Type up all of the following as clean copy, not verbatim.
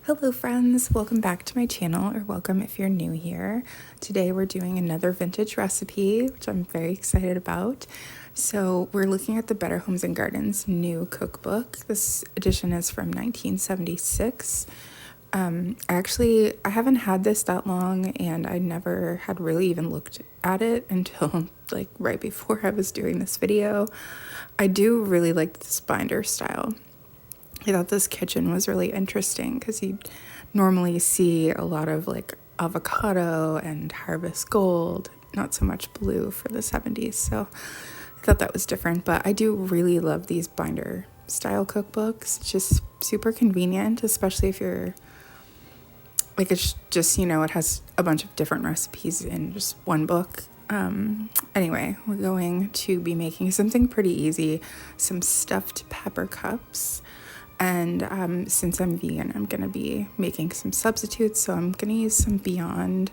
Hello friends, welcome back to my channel, or welcome if you're new here. Today we're doing another vintage recipe, which I'm very excited about. So we're looking at the Better Homes and Gardens new cookbook. This edition is from 1976. I haven't had this that long, and I never had really even looked at it until like right before I was doing this video. I do really like this binder style. I thought this kitchen was really interesting because you normally see a lot of like avocado and harvest gold, not so much blue for the 70s. So I thought that was different, but I do really love these binder style cookbooks. It's just super convenient, especially if you're like, it's just, it has a bunch of different recipes in just one book. Anyway, we're going to be making something pretty easy, some stuffed pepper cups. And since I'm vegan, I'm going to be making some substitutes. So I'm going to use some Beyond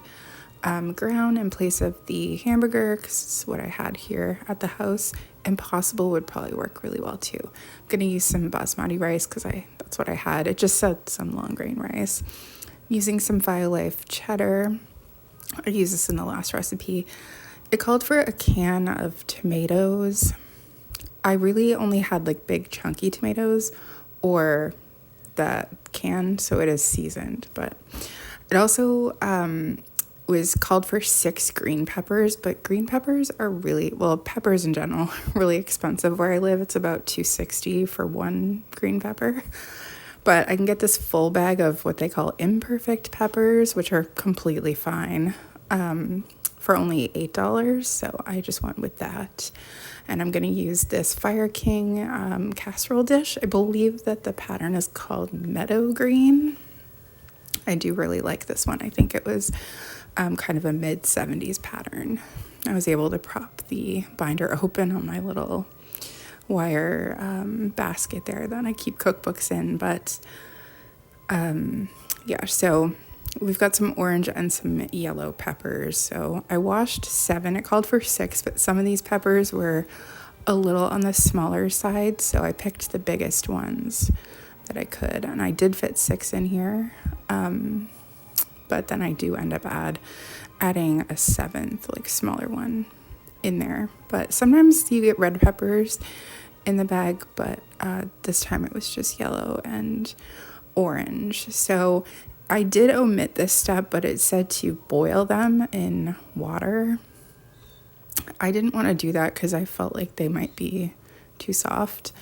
ground in place of the hamburger, because it's what I had here at the house. Impossible would probably work really well too. I'm going to use some basmati rice because that's what I had. It just said some long grain rice. I'm using some Violife cheddar. I used this in the last recipe. It called for a can of tomatoes. I really only had like big chunky tomatoes, or that can, so it is seasoned. But it also was called for 6 green peppers, but green peppers are peppers in general, really expensive where I live. It's about $2.60 for one green pepper. But I can get this full bag of what they call imperfect peppers, which are completely fine, for only $8. So I just went with that. And I'm going to use this Fire King casserole dish. I believe that the pattern is called Meadow Green. I do really like this one. I think it was kind of a mid-70s pattern. I was able to prop the binder open on my little wire basket there that I keep cookbooks in. But yeah, so we've got some orange and some yellow peppers. So I washed 7. It called for 6, but some of these peppers were a little on the smaller side. So I picked the biggest ones that I could. And I did fit 6 in here. But then I do end up adding a 7th, like smaller one in there. But sometimes you get red peppers in the bag, but this time it was just yellow and orange. So I did omit this step, but it said to boil them in water. I didn't want to do that because I felt like they might be too soft.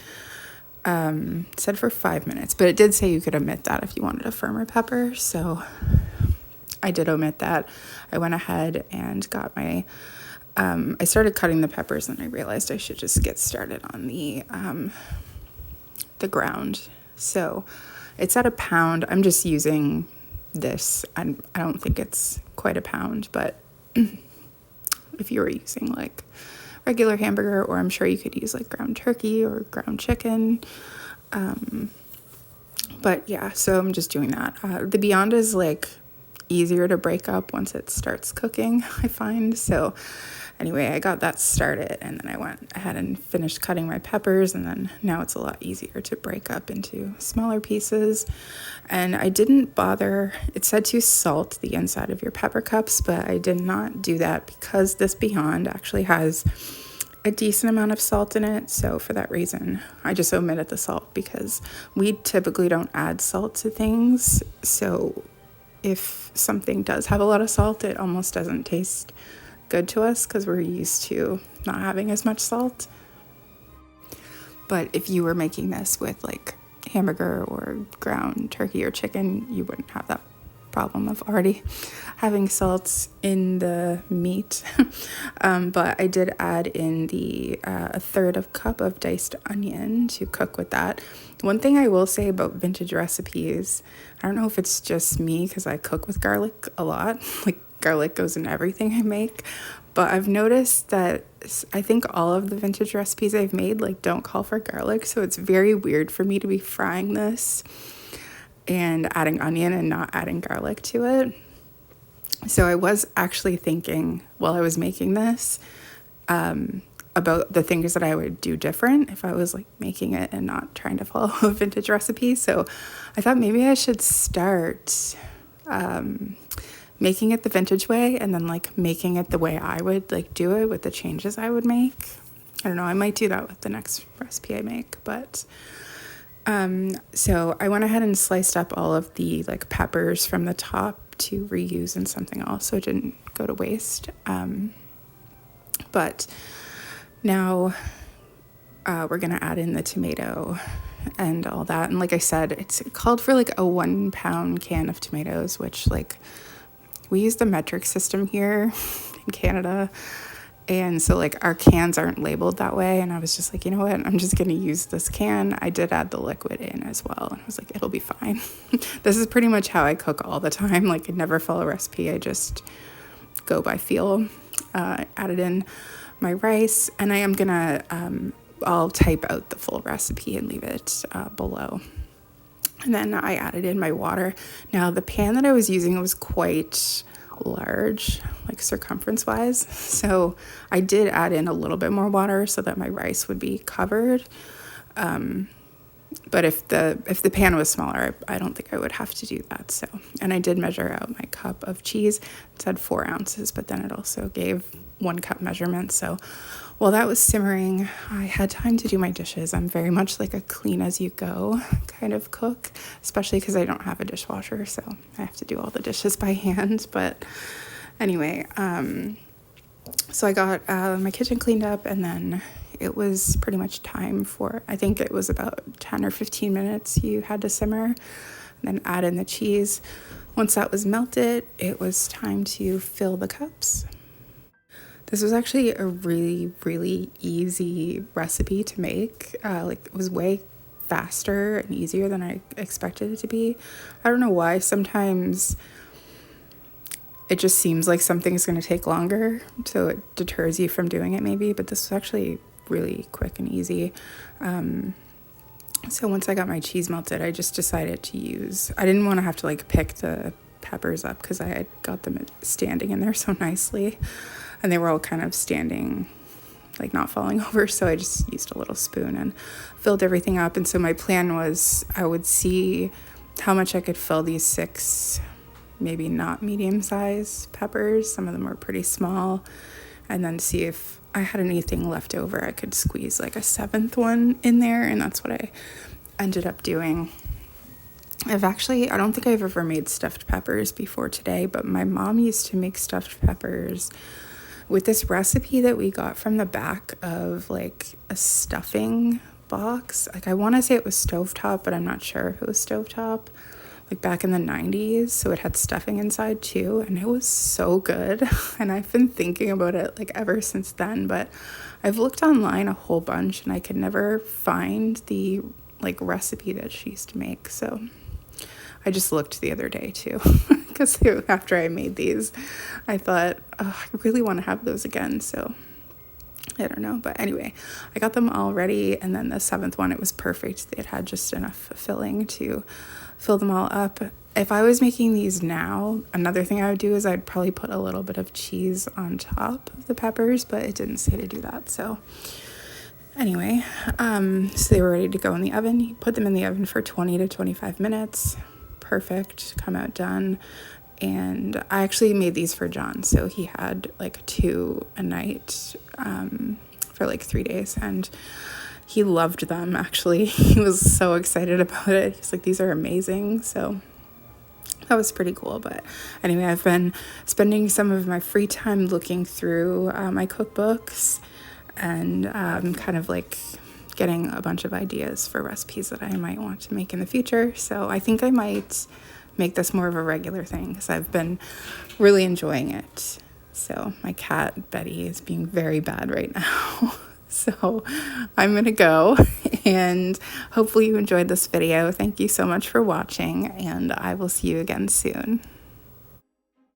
It said for 5 minutes, but it did say you could omit that if you wanted a firmer pepper. So I did omit that. I went ahead and got I started cutting the peppers, and I realized I should just get started on the ground. So it's at a pound. I'm just using this. I don't think it's quite a pound, but if you were using like regular hamburger, or I'm sure you could use like ground turkey or ground chicken. But yeah, so I'm just doing that. The Beyond is like easier to break up once it starts cooking, I find. So anyway, I got that started, and then I went ahead and finished cutting my peppers, and then now it's a lot easier to break up into smaller pieces. And I didn't bother, it said to salt the inside of your pepper cups, but I did not do that because this Beyond actually has a decent amount of salt in it. So for that reason, I just omitted the salt, because we typically don't add salt to things. So if something does have a lot of salt, it almost doesn't taste good to us because we're used to not having as much salt. But if you were making this with like hamburger or ground turkey or chicken, you wouldn't have that problem of already having salts in the meat. But I did add in a 1/3 cup of diced onion to cook with that. One thing I will say about vintage recipes, I don't know if it's just me because I cook with garlic a lot, like garlic goes in everything I make, but I've noticed that I think all of the vintage recipes I've made like don't call for garlic, so it's very weird for me to be frying this and adding onion and not adding garlic to it. So I was actually thinking while I was making this, about the things that I would do different if I was like making it and not trying to follow a vintage recipe. So I thought maybe I should start making it the vintage way and then like making it the way I would like do it with the changes I would make. I don't know, I might do that with the next recipe I make, but so I went ahead and sliced up all of the like peppers from the top to reuse in something else so it didn't go to waste. But now we're gonna add in the tomato and all that. And like I said, it's called for like a 1 pound can of tomatoes, which like we use the metric system here in Canada. And so like our cans aren't labeled that way. And I was just like, you know what, I'm just going to use this can. I did add the liquid in as well. And I was like, it'll be fine. This is pretty much how I cook all the time. Like I never follow a recipe. I just go by feel. Added in my rice, and I am going to, I'll type out the full recipe and leave it below. And then I added in my water. Now the pan that I was using was quite large, like circumference wise, so I did add in a little bit more water so that my rice would be covered, but if the pan was smaller, I don't think I would have to do that. So, and I did measure out my cup of cheese. It said 4 ounces, but then it also gave 1 cup measurement. So while that was simmering, I had time to do my dishes. I'm very much like a clean as you go kind of cook, especially because I don't have a dishwasher, so I have to do all the dishes by hand. But anyway, so I got my kitchen cleaned up, and then it was pretty much time for, I think it was about 10 or 15 minutes you had to simmer, and then add in the cheese. Once that was melted, it was time to fill the cups. This was actually a really, really easy recipe to make. Like it was way faster and easier than I expected it to be. I don't know why. Sometimes it just seems like something's going to take longer, so it deters you from doing it maybe, but this was actually really quick and easy. So once I got my cheese melted, I just decided to use, I didn't want to have to like pick the peppers up because I had got them standing in there so nicely, and they were all kind of standing, like not falling over. So I just used a little spoon and filled everything up. And so my plan was I would see how much I could fill these 6, maybe not medium size peppers. Some of them were pretty small. And then see if I had anything left over, I could squeeze like a 7th one in there. And that's what I ended up doing. I don't think I've ever made stuffed peppers before today, but my mom used to make stuffed peppers with this recipe that we got from the back of like a stuffing box. Like I want to say it was stovetop, but I'm not sure if it was stovetop, like back in the 90s. So it had stuffing inside too, and it was so good. And I've been thinking about it like ever since then, but I've looked online a whole bunch and I could never find the like recipe that she used to make. So I just looked the other day too, because after I made these, I thought, oh, I really want to have those again. So I don't know. But anyway, I got them all ready. And then the 7th one, it was perfect. It had just enough filling to fill them all up. If I was making these now, another thing I would do is I'd probably put a little bit of cheese on top of the peppers, but it didn't say to do that. So anyway, so they were ready to go in the oven. You put them in the oven for 20 to 25 minutes. Perfect, come out done. And I actually made these for John, so he had like 2 a night for like 3 days, and he loved them. Actually, he was so excited about it. He's like, these are amazing. So that was pretty cool. But anyway, I've been spending some of my free time looking through my cookbooks and kind of like getting a bunch of ideas for recipes that I might want to make in the future. So I think I might make this more of a regular thing because I've been really enjoying it. So my cat Betty is being very bad right now. So I'm gonna go, and hopefully you enjoyed this video. Thank you so much for watching, and I will see you again soon.